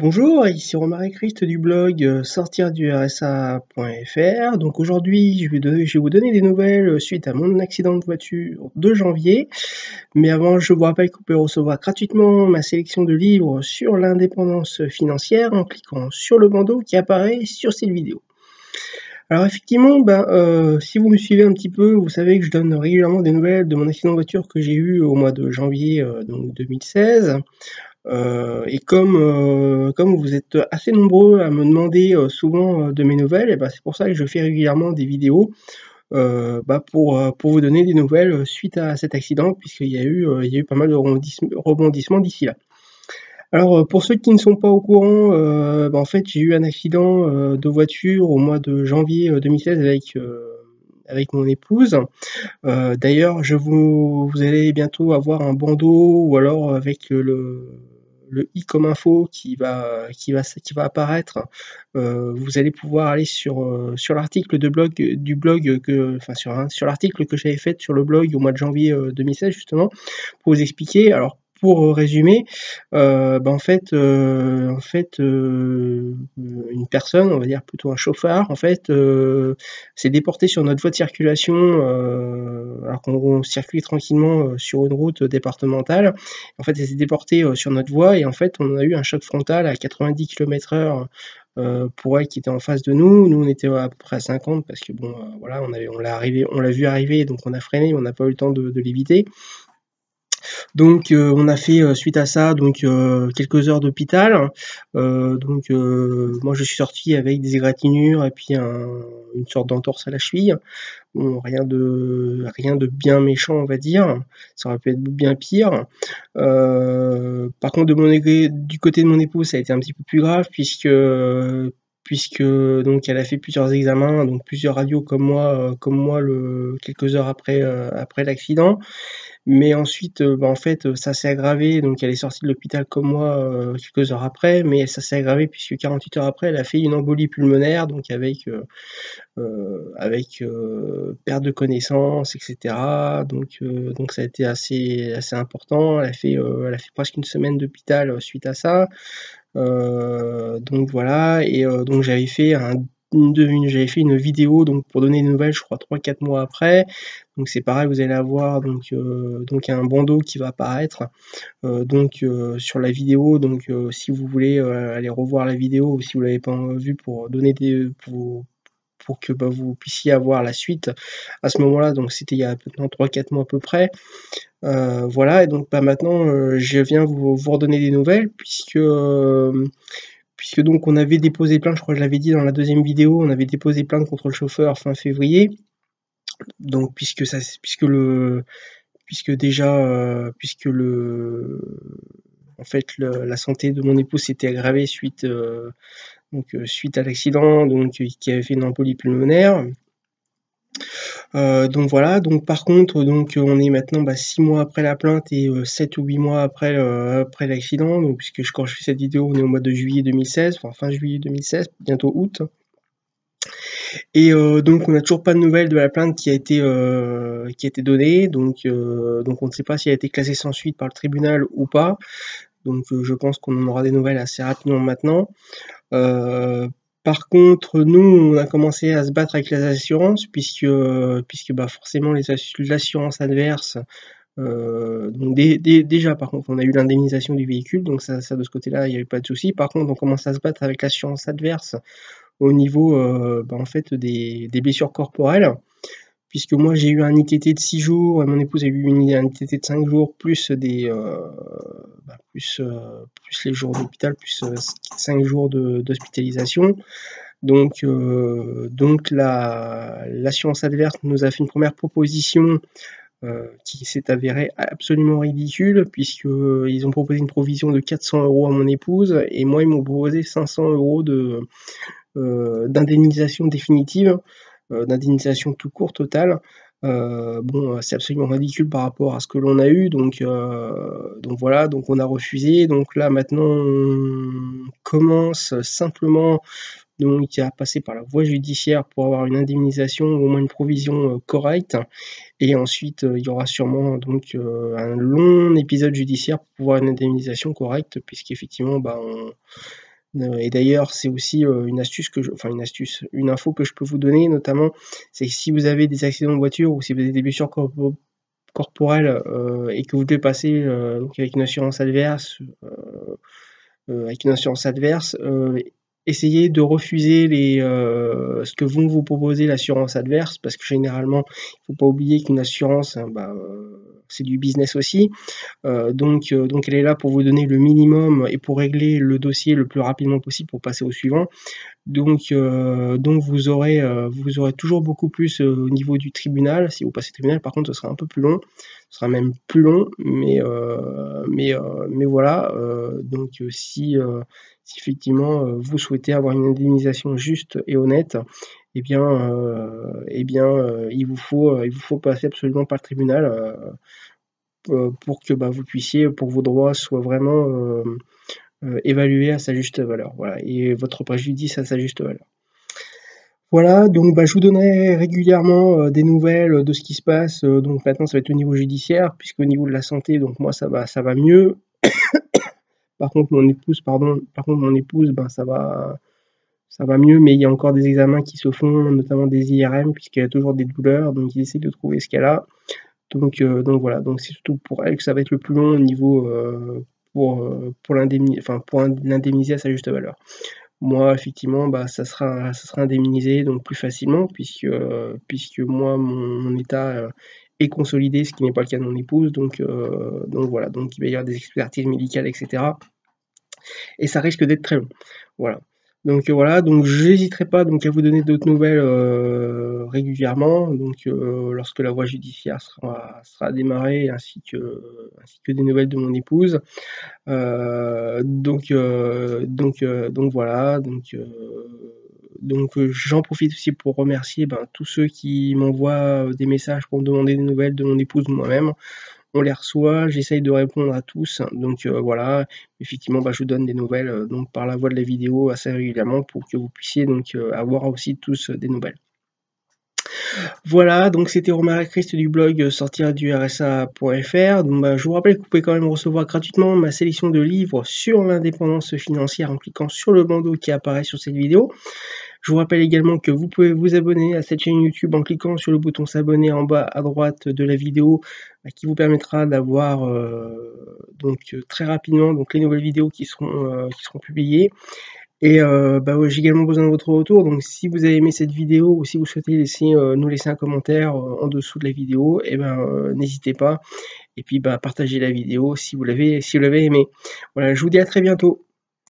Bonjour, ici Romaric Christ du blog sortirdursa.fr. Donc aujourd'hui, je vais vous donner des nouvelles suite à mon accident de voiture de janvier. Mais avant, je vous rappelle que vous pouvez recevoir gratuitement ma sélection de livres sur l'indépendance financière en cliquant sur le bandeau qui apparaît sur cette vidéo. Alors effectivement, si vous me suivez un petit peu, vous savez que je donne régulièrement des nouvelles de mon accident de voiture que j'ai eu au mois de janvier donc 2016. Et comme vous êtes assez nombreux à me demander souvent de mes nouvelles, et c'est pour ça que je fais régulièrement des vidéos pour vous donner des nouvelles suite à cet accident, puisqu'il y a eu pas mal de rebondissements d'ici là. Alors pour ceux qui ne sont pas au courant, en fait j'ai eu un accident de voiture au mois de janvier 2016 avec mon épouse. D'ailleurs, vous allez bientôt avoir un bandeau ou alors avec le i comme info qui va apparaître. Vous allez pouvoir aller sur l'article du blog sur l'article que j'avais fait sur le blog au mois de janvier 2016 justement pour vous expliquer. Alors pour résumer, une personne, on va dire plutôt un chauffard, s'est déporté sur notre voie de circulation alors qu'on circulait tranquillement sur une route départementale. En fait, elle s'est déportée sur notre voie et en fait, on a eu un choc frontal à 90 km/h pour elle qui était en face de nous. Nous, on était à peu près à 50 parce que voilà, on l'a vu arriver, donc on a freiné, on n'a pas eu le temps de l'éviter. Donc on a fait suite à ça quelques heures d'hôpital. Moi je suis sorti avec des égratignures et puis une sorte d'entorse à la cheville. Bon, rien de bien méchant on va dire. Ça aurait pu être bien pire. Par contre du côté de mon épouse ça a été un petit peu plus grave puisque donc elle a fait plusieurs examens, donc plusieurs radios comme moi quelques heures après l'accident. Mais ensuite, ça s'est aggravé, donc elle est sortie de l'hôpital comme moi quelques heures après, mais ça s'est aggravé puisque 48 heures après, elle a fait une embolie pulmonaire, donc avec perte de connaissance, etc. Donc ça a été assez important. Elle a fait presque une semaine d'hôpital suite à ça. Donc voilà, et donc j'avais fait une vidéo donc pour donner des nouvelles, je crois 3-4 mois après. Donc c'est pareil, vous allez avoir donc un bandeau qui va apparaître sur la vidéo. Donc si vous voulez aller revoir la vidéo ou si vous l'avez pas vue pour que vous puissiez avoir la suite à ce moment-là. Donc c'était il y a maintenant 3-4 mois à peu près. Voilà, et donc maintenant je viens vous redonner des nouvelles puisque donc on avait déposé plainte, je crois que je l'avais dit dans la deuxième vidéo, on avait déposé plainte contre le chauffeur fin février. Donc puisque la santé de mon épouse s'était aggravée suite à l'accident, qui avait fait une embolie pulmonaire. Donc voilà, donc par contre, on est maintenant 6 mois après la plainte et 7 ou 8 mois après l'accident, donc quand je fais cette vidéo, on est au mois de juillet 2016, enfin fin juillet 2016, bientôt août. Et donc on n'a toujours pas de nouvelles de la plainte qui a été donnée, donc on ne sait pas si elle a été classée sans suite par le tribunal ou pas. Donc je pense qu'on en aura des nouvelles assez rapidement maintenant. Par contre, nous, on a commencé à se battre avec les assurances puisque forcément l'assurance adverse. Donc déjà, par contre, on a eu l'indemnisation du véhicule, donc ça de ce côté-là, il n'y avait pas de souci. Par contre, on commence à se battre avec l'assurance adverse au niveau des blessures corporelles, puisque moi j'ai eu un ITT de 6 jours et mon épouse a eu un ITT de 5 jours plus plus les jours d'hôpital plus 5 jours d'hospitalisation. Donc l'assurance adverse nous a fait une première proposition qui s'est avérée absolument ridicule, puisqu'ils ont proposé une provision de 400 € à mon épouse et moi ils m'ont proposé 500 € d'indemnisation définitive, d'indemnisation tout court totale. C'est absolument ridicule par rapport à ce que l'on a eu, donc voilà, donc on a refusé. Donc là maintenant on commence simplement à passer par la voie judiciaire pour avoir une indemnisation ou au moins une provision correcte, et ensuite il y aura sûrement un long épisode judiciaire pour pouvoir une indemnisation correcte, puisqu'effectivement Et d'ailleurs, c'est aussi une info que je peux vous donner, notamment, c'est que si vous avez des accidents de voiture ou si vous avez des blessures corporelles et que vous devez passer donc avec une assurance adverse, essayez de refuser ce que vont vous proposer l'assurance adverse, parce que généralement, il ne faut pas oublier qu'une assurance, hein, c'est du business aussi. Donc elle est là pour vous donner le minimum et pour régler le dossier le plus rapidement possible pour passer au suivant. Donc vous aurez toujours beaucoup plus au niveau du tribunal. Si vous passez au tribunal, par contre, ce sera un peu plus long. Ce sera même plus long, mais voilà. Donc si effectivement vous souhaitez avoir une indemnisation juste et honnête, il vous faut passer absolument par le tribunal pour que pour que vos droits soient vraiment évalués à sa juste valeur. Voilà, et votre préjudice à sa juste valeur. Voilà, donc je vous donnerai régulièrement des nouvelles de ce qui se passe. Donc maintenant, ça va être au niveau judiciaire, puisqu'au niveau de la santé, donc moi ça va mieux. Par contre, mon épouse, ça va mieux, mais il y a encore des examens qui se font, notamment des IRM, puisqu'elle a toujours des douleurs, donc ils essaient de trouver ce qu'elle a. Donc voilà, donc c'est surtout pour elle que ça va être le plus long au niveau pour l'indemniser à sa juste valeur. Moi, effectivement, ça sera indemnisé donc plus facilement puisque moi, mon état est consolidé, ce qui n'est pas le cas de mon épouse. Donc voilà, donc il va y avoir des expertises médicales, etc. Et ça risque d'être très long. Voilà. Donc voilà, donc j'hésiterai pas donc à vous donner d'autres nouvelles régulièrement, donc lorsque la voie judiciaire sera démarrée, ainsi que des nouvelles de mon épouse. Donc voilà, j'en profite aussi pour remercier tous ceux qui m'envoient des messages pour me demander des nouvelles de mon épouse ou moi-même. On les reçoit, j'essaye de répondre à tous. Donc voilà, effectivement, je vous donne des nouvelles donc par la voie de la vidéo assez régulièrement pour que vous puissiez donc avoir aussi tous des nouvelles. Voilà, donc c'était Romain Christ du blog sortir du RSA.fr. Donc je vous rappelle que vous pouvez quand même recevoir gratuitement ma sélection de livres sur l'indépendance financière en cliquant sur le bandeau qui apparaît sur cette vidéo. Je vous rappelle également que vous pouvez vous abonner à cette chaîne YouTube en cliquant sur le bouton s'abonner en bas à droite de la vidéo qui vous permettra d'avoir donc très rapidement donc les nouvelles vidéos qui seront publiées. Et j'ai également besoin de votre retour, donc si vous avez aimé cette vidéo ou si vous souhaitez nous laisser un commentaire en dessous de la vidéo, n'hésitez pas. Et puis partagez la vidéo si vous l'avez aimé. Voilà, je vous dis à très bientôt.